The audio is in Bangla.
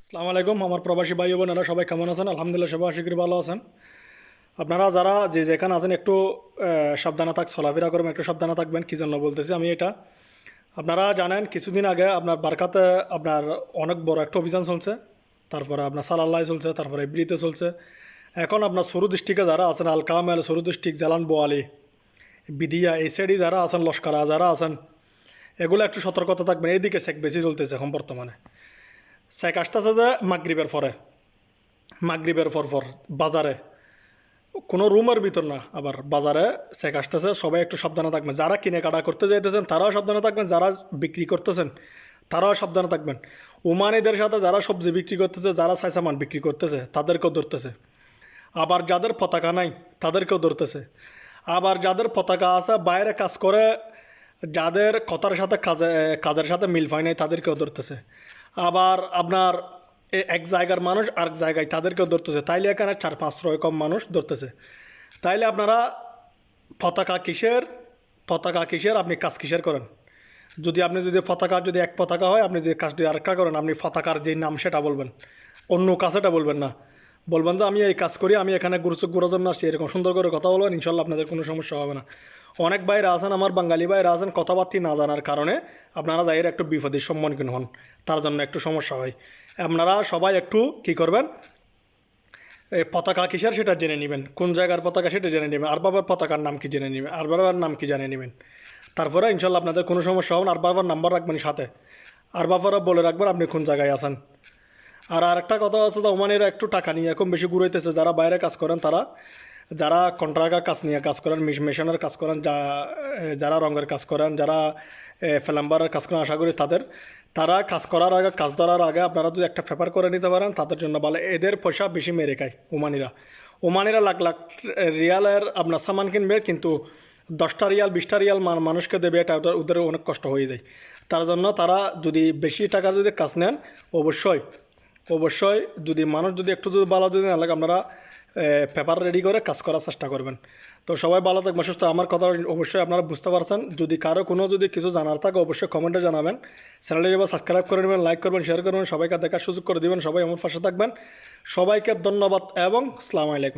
আসসালামু আলাইকুম আমার প্রবাসী ভাই বোনেরা সবাই কেমন আছেন? আলহামদুলিল্লাহ সবাই আশা করি ভালো আছেন। আপনারা যারা যে যেখানে আছেন একটু সাবধানে চলাফেরা করবেন, একটু সাবধানে থাকবেন। কী জন্য বলতেছি আমি এটা, আপনারা জানেন কিছুদিন আগে আপনার বারকাতে আপনার অনেক বড় একটা অভিযান চলছে, তারপরে আপনার সালাল্লাই চলছে, তারপরে ইব্রিতে চলছে। এখন আপনার সরু ডিস্ট্রিক্টে যারা আছেন, আলকামেল, সরু ডিস্ট্রিক্ট, জালান, বোয়ালি, বিদিয়া, এই সাইডে যারা আছেন, লস্করা যারা আছেন, এগুলো একটু সতর্কতা থাকবেন। এইদিকে চেক বেশি চলতেছে এখন বর্তমানে। চেক আসতেছে যে মাগরিবের পর বাজারে, কোনো রুমের ভিতর না, আবার বাজারে চেক আসতেছে। সবাই একটু সাবধানে থাকবেন। যারা কিনে কাটা করতে যাইতেছেন তারাও সাবধানে থাকবেন, যারা বিক্রি করতেছেন তারাও সাবধানে থাকবেন। ওমানিদের সাথে যারা সবজি বিক্রি করতেছে, যারা সাইসামান বিক্রি করতেছে তাদেরকেও ধরতেছে। আবার যাদের পতাকা নাই তাদেরকেও ধরতেছে। আবার যাদের পতাকা আছে বাইরে কাজ করে, যাদের কথার সাথে কাজের সাথে মিল হয় নাই তাদেরকেও ধরতেছে। আবার আপনার এক জায়গার মানুষ আরেক জায়গায় তাদেরকেও ধরতেছে। তাইলে এখানে 4-5 রকম মানুষ ধরতেছে। তাইলে আপনারা পতাকা কিসের আপনি কাজ কিসের করেন? যদি পতাকা যদি এক পতাকা হয়, আপনি যে কাজটি আরেকটা করেন, আপনি পতাকার যে নাম সেটা বলবেন, অন্য কাজটা বলবেন না। বলবেন যে আমি এই কাজ করি, আমি এখানে গুরুর জন্য আসছি, এরকম সুন্দর করে কথা বলবেন। ইনশাল্লাহ আপনাদের কোনো সমস্যা হবে না। অনেক ভাইরা আছেন, আমার বাঙালি ভাইরা আছেন, কথাবার্তি না জানার কারণে আপনারা যাই একটু বিপদের সম্মুখীন হন, তার জন্য একটু সমস্যা হয়। আপনারা সবাই একটু কী করবেন, পতাকা কিসের সেটা জেনে নেবেন, কোন জায়গার পতাকা সেটা জেনে নেবেন, আর বাবার পতাকার নাম কি জেনে নেবেন, আর বাবার নাম কি জেনে নেবেন। তারপরে ইনশাল্লাহ আপনাদের কোনো সমস্যা হবে না। আর বাবার নাম্বার রাখবেন সাথে, আর বাবারা বলে রাখবেন আপনি কোন জায়গায় আছেন। আর আরেকটা কথা আছে, তো ওমানিরা একটু টাকা নিয়ে এখন বেশি ঘুরাইতেছে। যারা বাইরে কাজ করেন, তারা যারা কন্ট্রাক্টার কাজ নিয়ে কাজ করেন, মেশিনের কাজ করেন, যারা রঙের কাজ করেন, যারা প্লাম্বারের কাজ করেন, আশা করি তারা কাজ করার আগে, কাজ ধরার আগে আপনারা যদি একটা পেপার করে নিতে পারেন তাদের জন্য ভালো। এদের পয়সা বেশি মেরে খায় ওমানিরা লাখ লাখ রিয়ালের আপনার সামান কিনবে, কিন্তু 10টা রিয়াল 20টা রিয়াল মানুষকে দেবে, এটা ওদের অনেক কষ্ট হয়ে যায়। তার জন্য তারা যদি বেশি টাকা যদি কাজ নেন, অবশ্যই যদি মানুষ যদি একটু যদি ভালো যদি না লাগে, আপনারা পেপার রেডি করে কাজ করার চেষ্টা করবেন। তো সবাই ভালো থাকবেন, সুস্থ। আমার কথা অবশ্যই আপনারা বুঝতে পারছেন। যদি কারো কোনো যদি কিছু জানার থাকে অবশ্যই কমেন্টে জানাবেন। চ্যানেলটি এবার সাবস্ক্রাইব করে নেবেন, লাইক করবেন, শেয়ার করবেন, সবাইকে দেখার সুযোগ করে দেবেন। সবাই আমার পাশে থাকবেন। সবাইকে ধন্যবাদ এবং আসসালামু আলাইকুম।